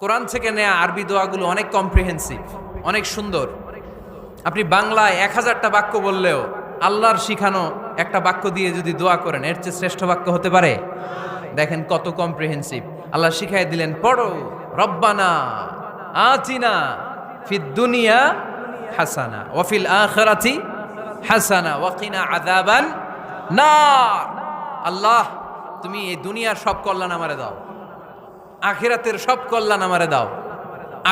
কোরআন থেকে নেয়া আরবি দোয়াগুলো অনেক কম্প্রিহেন্সিভ, অনেক সুন্দর। আপনি বাংলায় 1000টা বাক্য বললেও আল্লাহর শিখানো একটা বাক্য দিয়ে যদি দোয়া করেন, এর চেয়ে শ্রেষ্ঠ বাক্য হতে পারে? দেখেন কত কম্প্রিহেন্সিভ। আল্লাহ শিখাই দিলেন, পড়ো রব্বানা আতিনা ফিদ দুনিয়া হাসানা ওয়া ফিল আখিরাতি হাসানা ওয়া কিনা আযাবান নার। আল্লাহ, তুমি এই দুনিয়ার সব কল্যাণ আমারে দাও, আখিরাতের সব কল্যাণ আমারে দাও,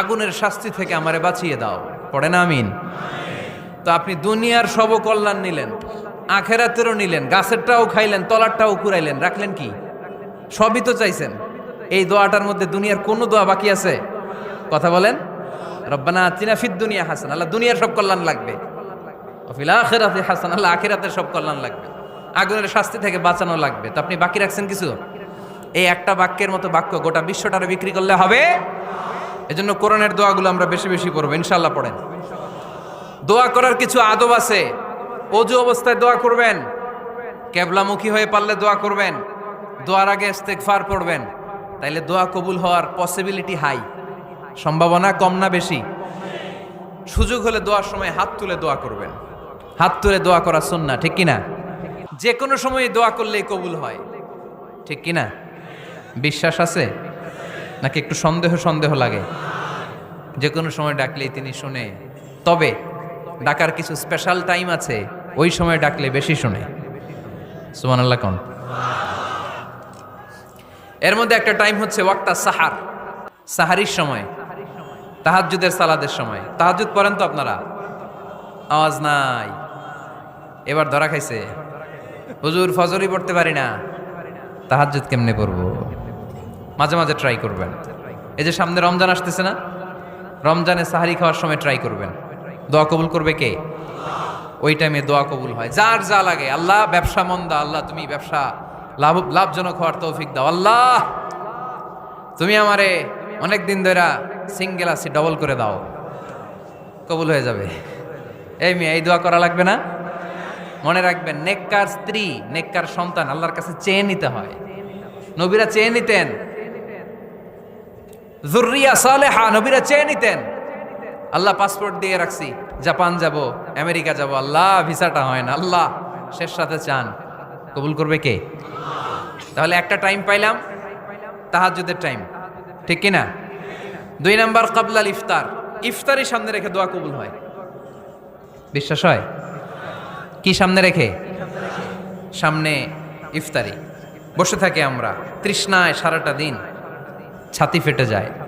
আগুনের শাস্তি থেকে আমারে বাঁচিয়ে দাও। পড়ে না আমিন? তো আপনি দুনিয়ার সব কল্যাণ নিলেন, আখিরাতেরও নিলেন, গাছেরটাও খাইলেন, তলারটাও কুড়াইলেন, রাখলেন কি? সবই তো চাইছেন। এই দোয়াটার মধ্যে দুনিয়ার কোনো দোয়া বাকি আছে? কথা বলেন। রব্বানা আতিনা ফিদ দুনিয়া হাসান, আল্লাহ দুনিয়ার সব কল্যাণ লাগবে। ওয়া ফিল আখিরাতি হাসান, আল্লাহ আখিরাতের সব কল্যাণ লাগবে, আগুনের শাস্তি থেকে বাঁচানো লাগবে। তো আপনি বাকি রাখছেন কিছু? এই একটা বাক্যের মতো বাক্য গোটা বিশ্বটারে বিক্রি করলে হবে? এজন্য কোরআনের দোয়াগুলো আমরা বেশি বেশি পড়বো, ইনশাআল্লাহ। পড়েন। দোয়া করার কিছু আদব আছে। অজু অবস্থায় দোয়া করবেন, কেবলামুখী হয়ে পারলে দোয়া করবেন, দোয়ার আগে ইস্তেগফার পড়বেন, তাইলে দোয়া কবুল হওয়ার পসিবিলিটি হাই, সম্ভাবনা কম না বেশি? সুযোগ হলে দোয়ার সময় হাত তুলে দোয়া করবেন। হাত তুলে দোয়া করা সুন্নাহ, ঠিক কিনা? যে কোনো সময় দোয়া করলেই কবুল হয়, ঠিক কিনা? বিশ্বাস আছে নাকি একটু সন্দেহ সন্দেহ লাগে? যে কোনো সময় ডাকলেই তিনি শুনে, তবে ডাকার কিছু স্পেশাল টাইম আছে, ওই সময় ডাকলে বেশি শুনে। সুবহানাল্লাহ কোন? এর মধ্যে একটা টাইম হচ্ছে ওয়াক্তা সাহার, সাহারির সময়, তাহাজ্জুদের সালাদের সময়। তাহাজ্জুদ পড়েন তো আপনারা? আওয়াজ নাই, এবার ধরা খাইছে। হুজুর ফজরই পড়তে পারি না, তাহাজ্জুদ কেমনে পড়বো? মাঝে মাঝে ট্রাই করবেন। এই যে সামনে রমজান আসতেছে না, রমজানে সাহারি খাওয়ার সময় ট্রাই করবেন। দোয়া কবুল করবে কে? ওই টাইমে দোয়া কবুল হয়। যার যা লাগে, আল্লাহ ব্যবসা মন্দা, আল্লাহ তুমি ব্যবসা লাভজনক হওয়ার তৌফিক দাও, আল্লাহ তুমি আমারে অনেক দিন ধরে সিঙ্গেল আছি, ডবল করে দাও, কবুল হয়ে যাবে। এই মেয়ে, এই দোয়া করা লাগবে না? মনে রাখবেন, নেককার স্ত্রী, নেককার সন্তান আল্লাহর কাছে চেয়ে নিতে হয়। নবীরা চেয়ে নিতেন, যুররিয়া সালেহা নবীরা চেয়ে নিতেন। আল্লাহ পাসপোর্ট দিয়ে রাখছি, জাপান যাব, আমেরিকা যাব, আল্লাহ ভিসাটা হয় না, আল্লাহ শেষ সাথে চান, কবুল করবে কে? তাহলে একটা টাইম পাইলাম, তাহাজ্জুদের টাইম, ঠিক কিনা? 2 নাম্বার কাবলাল ইফতার, ইফতারি সামনে রেখে দোয়া কবুল হয়। বিশ্বাস হয়? কি সামনে রেখে? সামনে ইফতারি। বসে থাকি আমরা তৃষ্ণায়, সারাটা দিন ছাতি ফেটে যায়।